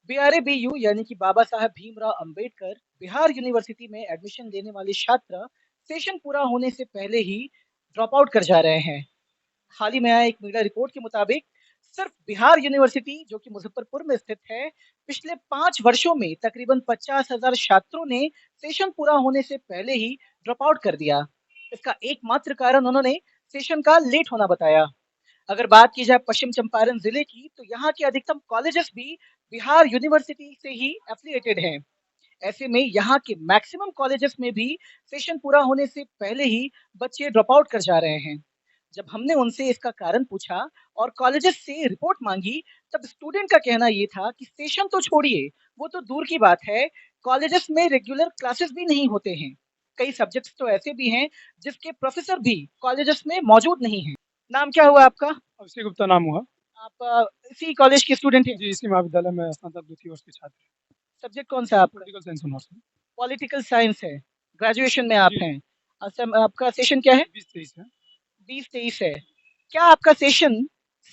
बीआरए-बीयू यानी कि बाबा साहब भीमराव अंबेडकर बिहार यूनिवर्सिटी में एडमिशन लेने वाले छात्र सेशन पूरा होने से पहले ही ड्रॉप आउट कर जा रहे हैं। हाल ही में आए एक मीडिया रिपोर्ट के मुताबिक सिर्फ बिहार यूनिवर्सिटी जो कि मुजफ्फरपुर में स्थित है, पिछले 5 वर्षों में तकरीबन 50,000 छात्रों ने सेशन पूरा होने से पहले ही ड्रॉप आउट कर दिया। इसका एकमात्र कारण उन्होंने सेशन का लेट होना बताया। अगर बात की जाए पश्चिम चंपारण जिले की, तो यहाँ के अधिकतम कॉलेजेस भी बिहार यूनिवर्सिटी से ही एफिलिएटेड हैं। ऐसे में यहाँ के मैक्सिमम कॉलेजेस में भी सेशन पूरा होने से पहले ही बच्चे ड्रॉप आउट कर जा रहे हैं। जब हमने उनसे इसका कारण पूछा और कॉलेजेस से रिपोर्ट मांगी, तब स्टूडेंट का कहना ये था कि सेशन तो छोड़िए, वो तो दूर की बात है, कॉलेजेस में रेगुलर क्लासेस भी नहीं होते हैं। कई सब्जेक्ट्स तो ऐसे भी हैं जिसके प्रोफेसर भी कॉलेजेस में मौजूद नहीं हैं। नाम क्या हुआ आपका? अभिषेक गुप्ता नाम हुआ। आप इसी कॉलेज के स्टूडेंट हैं? जी, इसी महाविद्यालय में स्नातक द्वितीय वर्ष के छात्र हैं। सब्जेक्ट कौन सा है आपका? पॉलिटिकल साइंस ऑनर्स है। पॉलिटिकल साइंस है। ग्रेजुएशन में आप जी, हैं। आपका सेशन क्या है? 20-23 है। 20-23 है। क्या आपका सेशन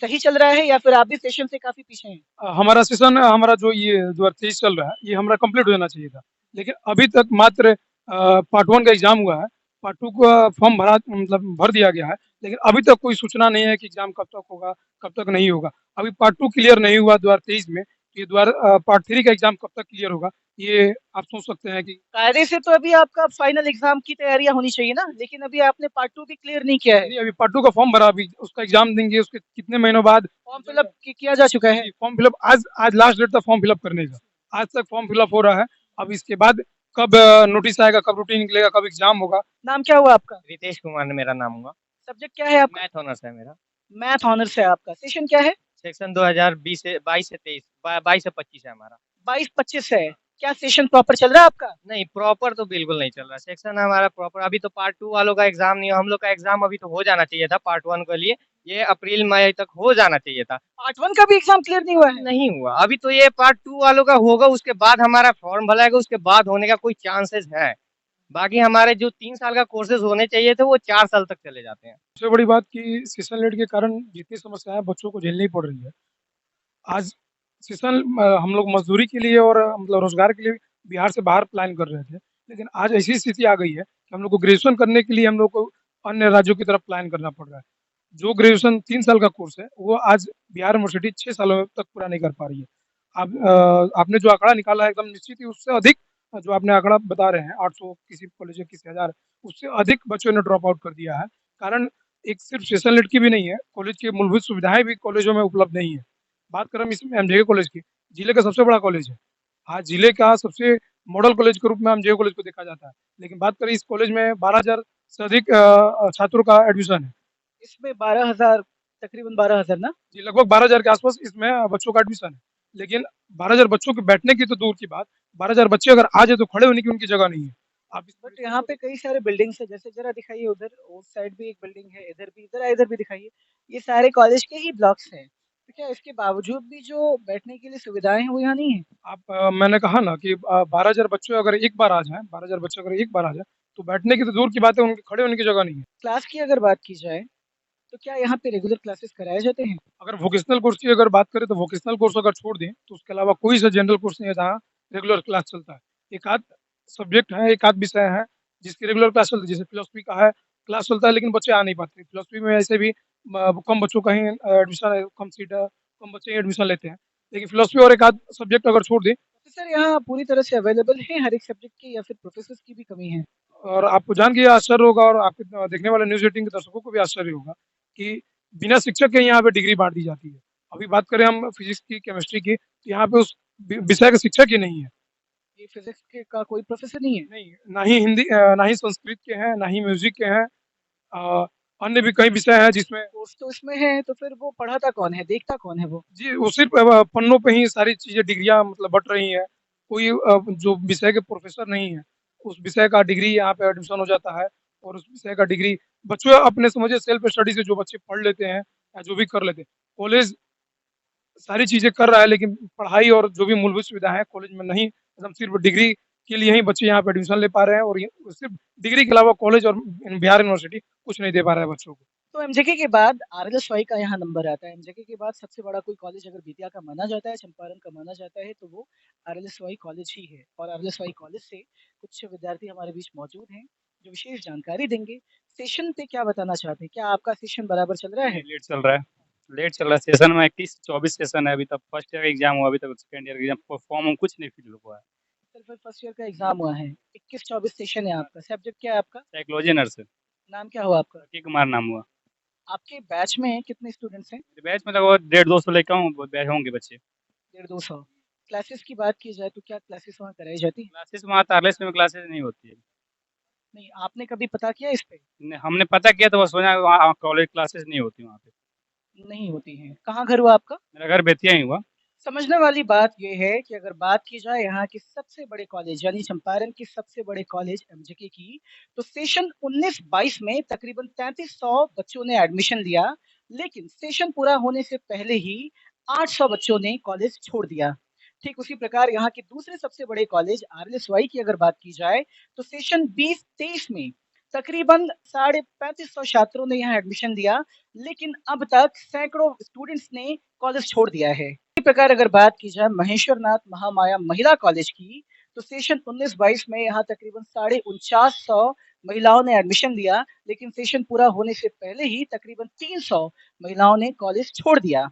सही चल रहा है या फिर आप भी सेशन से काफ़ी पीछे हैं? हमारा सेशन हमारा जो ये 2023 चल रहा है, ये हमारा कंप्लीट हो जाना चाहिए था। लेकिन अभी तक मात्र पार्ट 1 का एग्ज़ाम हुआ है, पार्ट 2 का फॉर्म भरा मतलब भर दिया गया है, लेकिन अभी तक कोई सूचना नहीं है कि एग्ज़ाम कब तक होगा, कब तक नहीं होगा। अभी पार्ट 2 क्लियर नहीं हुआ 2023 में, ये पार्ट 3 का एग्ज़ाम कब तक क्लियर होगा, ये आप सोच सकते हैं कि कायदे से तो अभी आपका फाइनल एग्ज़ाम की तैयारियाँ होनी चाहिए ना? लेकिन अभी आपने पार्ट 2 भी क्लियर नहीं किया है। नहीं, अभी पार्ट 2 का फॉर्म भरा, अभी उसका एग्ज़ाम देंगे, उसके कितने महीनों बाद फॉर्म फिल रिजल्ट। अप किया जा चुका है। जी, फॉर्म फिलअप आज आज लास्ट डेट था फॉर्म फिलअप करने का। आज तक फॉर्म फिलअप हो रहा है। अब इसके बाद कब नोटिस आएगा, कब रूटीन निकलेगा, कब एग्ज़ाम होगा। नाम क्या हुआ आपका? रितेश कुमार ने मेरा नाम हुआ। सब्जेक्ट क्या है आपका? मैथ ऑनर्स है मेरा। मैथ ऑनर्स है आपका। सेशन क्या है? सेक्शन 2020 से 22 से 23 22 से 25 है हमारा। 22-25 है। क्या सेशन प्रॉपर चल रहा है आपका? नहीं, प्रॉपर तो बिल्कुल नहीं चल रहा। सेक्शन हमारा प्रॉपर अभी तो पार्ट 2 वालों का एग्ज़ाम नहीं है, हम लोग का एग्ज़ाम अभी तो हो जाना चाहिए था पार्ट 1 के लिए। ये अप्रैल मई तक हो जाना चाहिए था। पार्ट 1 का भी एग्ज़ाम क्लियर नहीं हुआ है? नहीं हुआ। अभी तो ये पार्ट 2 वालों का होगा, उसके बाद हमारा फॉर्म भराएगा, उसके बाद होने का कोई चांसेस है। बाकी हमारे जो 3 साल का कोर्सेज़ होने चाहिए थे वो 4 साल तक चले जाते हैं। सबसे बड़ी बात कि सेशन लेट के कारण जितनी समस्याएँ बच्चों को झेलनी पड़ रही है। आज सेशन हम लोग मज़दूरी के लिए और मतलब रोज़गार के लिए बिहार से बाहर प्लान कर रहे थे। लेकिन आज ऐसी स्थिति आ गई है कि हम लोग को ग्रेजुएशन करने के लिए हम लोग को अन्य राज्यों की तरफ प्लान करना पड़ रहा है। जो ग्रेजुएशन 3 साल का कोर्स है, वो आज बिहार यूनिवर्सिटी 6 सालों तक पूरा नहीं कर पा रही है। आपने जो आंकड़ा निकाला है एकदम निश्चित ही उससे अधिक जो आपने आंकड़ा बता रहे हैं 800 किसी कॉलेज में किसी 1000 उससे अधिक बच्चों ने ड्रॉप आउट कर दिया है। कारण एक सिर्फ सेशन लेट की भी नहीं है, कॉलेज की मूलभूत सुविधाएँ भी कॉलेजों में उपलब्ध नहीं है। बात करें हम इसमें एमजेके कॉलेज की, जिले का सबसे बड़ा कॉलेज है। आज जिले का सबसे मॉडल कॉलेज के रूप में एमजेके कॉलेज को देखा जाता है। लेकिन बात करें इस कॉलेज में 12,000 से अधिक छात्रों का एडमिशन है। इसमें 12,000 तकरीबन 12,000 ना? जी, लगभग 12,000 के आस-पास इसमें बच्चों का एडमिशन है। लेकिन 12,000 बच्चों के बैठने की तो दूर की बात, 12,000 बच्चे अगर आ जाए तो खड़े होने की उनकी जगह नहीं है। आप इस बट परिस्थिति यहाँ को पे देख। कई सारे बिल्डिंग्स हैं, जैसे ज़रा दिखाइए उधर, उस साइड भी एक बिल्डिंग है, इधर भी, इधर भी दिखाइए। ये सारे कॉलेज के ही ब्लॉक्स हैं। तो क्या इसके बावजूद भी जो बैठने के लिए सुविधाएँ हैं, वो यहाँ नहीं है? मैंने कहा ना कि 12,000 बच्चे अगर एक बार आ जाएँ, 12,000 बच्चे अगर एक बार आ जाएँ, तो बैठने की तो दूर की बात है, उनके खड़े होने की जगह नहीं है। क्लास की अगर बात की जाए, तो क्या यहाँ पे रेगुलर क्लासेस कराए जाते हैं? अगर वोकेशनल कोर्स की अगर बात करें तो वोकेशनल कोर्स अगर छोड़ दें तो उसके अलावा कोई सा जनरल कोर्स नहीं है जहाँ रेगुलर क्लास चलता है। एक आध सब्जेक्ट है, एक आध विषय है जिसकी रेगुलर क्लास चलती है। जैसे फिलॉसफी का है, क्लास चलता है लेकिन बच्चे आ नहीं पाते। फिलॉसफी में ऐसे भी कम बच्चों का ही एडमिशन है, कम सीट है, कम बच्चे ही एडमिशन लेते हैं। लेकिन फिलॉसफी और एक आध सब्जेक्ट अगर छोड़ दें। प्रोफ़ेसर यहाँ पूरी तरह से अवेलेबल हैं हर एक सब्जेक्ट के, या फिर प्रोफ़ेसर्स की भी कमी है? और आपको जान के ये आश्चर्य होगा और आपके देखने वाले न्यूज़ 18 के दर्शकों को भी आश्चर्य होगा कि बिना शिक्षक के यहाँ पे डिग्री बाँट दी जाती है। अभी बात करें हम फिज़िक्स की, केमिस्ट्री की, तो यहाँ पे उस विषय के शिक्षक ही नहीं है। ये फिज़िक्स के का कोई प्रोफ़ेसर नहीं है? नहीं, ना ही हिंदी ना ही संस्कृत के हैं, ना ही म्यूज़िक के हैं। अ, अन्य भी कई विषय हैं जिसमें। कोर्स तो इसमें है, तो फिर वो पढ़ाता कौन है, देखता कौन है वो? जी, वो सिर्फ़ पन्नों पे ही सारी चीज़ें डिग्रियाँ मतलब बँट रही हैं। कोई जो विषय के प्रोफ़ेसर नहीं है, उस विषय का डिग्री यहाँ पे एडमिशन हो जाता है और उस विषय का डिग्री बच्चे अपने समझिए सेल्फ स्टडी से जो बच्चे पढ़ लेते हैं या जो भी कर लेते हैं। कॉलेज सारी चीज़ें कर रहा है लेकिन पढ़ाई और जो भी मूलभूत सुविधा है कॉलेज में नहीं, एकदम सिर्फ़ डिग्री के लिए ही बच्चे यहाँ पे एडमिशन ले पा रहे हैं और ये सिर्फ़ डिग्री के अलावा कॉलेज और बिहार यूनिवर्सिटी कुछ नहीं दे पा रहा है बच्चों को। तो एमजेके के बाद आरएलएसवाई का यहाँ नंबर आता है। एमजेके के बाद सबसे बड़ा कोई कॉलेज अगर बेतिया का माना जाता है, चंपारण का माना जाता है, तो वो आरएलएसवाई कॉलेज ही है। और आरएलएसवाई कॉलेज से कुछ विद्यार्थी हमारे बीच मौजूद हैं, जो विशेष जानकारी देंगे। सेशन पे क्या बताना चाहते हैं? क्या आपका सेशन बराबर चल रहा है? लेट चल रहा है। लेट चल रहा है सेशन में 21-24 सेशन है अभी तक। फर्स्ट ईयर का एग्जाम हुआ, अभी तक सेकंड ईयर का एग्जाम फॉर्म कुछ नहीं फिल हुआ है। सर फिर फर्स्ट ईयर का एग्जाम हुआ है, 21-24 सेशन है आपका। सब्जेक्ट क्या है आपका? साइकोलॉजी नर्स है। नाम क्या हुआ आपका? लकी कुमार नाम हुआ। आपके बैच में कितने स्टूडेंट्स हैं? मेरे बैच में लगभग 150-200 लेकर हूँ, बैच होंगे बच्चे। 150-200। क्लासेस की बात की जाए तो क्या क्लासेस वहाँ कराई जाती हैं? क्लासेस वहाँ तारलेस में क्लासेस नहीं होती है। नहीं, आपने कभी पता किया इस पे? हमने पता किया तो बस सोचा वहाँ कॉलेज क्लासेस नहीं होती वहाँ पे। नहीं होती हैं। कहाँ घर हुआ आपका? मेरा घर बेतिया ही हुआ। समझने वाली बात ये है कि अगर बात की जाए यहाँ के सबसे बड़े कॉलेज यानी चंपारण के सबसे बड़े कॉलेज एमजेके की, तो सेशन 19-22 में तकरीबन 3300 बच्चों ने एडमिशन लिया, लेकिन सेशन पूरा होने से पहले ही 800 बच्चों ने कॉलेज छोड़ दिया। ठीक उसी प्रकार यहाँ के दूसरे सबसे बड़े कॉलेज आरएलएसवाई की अगर बात की जाए, तो सेशन 20-23 में तकरीबन 3550 छात्रों ने यहाँ एडमिशन लिया, लेकिन अब तक सैकड़ों स्टूडेंट्स ने कॉलेज छोड़ दिया है। इसी प्रकार अगर बात की जाए महेश्वरनाथ महामाया महिला कॉलेज की, तो सेशन 19-22 में यहाँ तकरीबन 4950 महिलाओं ने एडमिशन लिया, लेकिन सेशन पूरा होने से पहले ही तकरीबन 300 महिलाओं ने कॉलेज छोड़ दिया।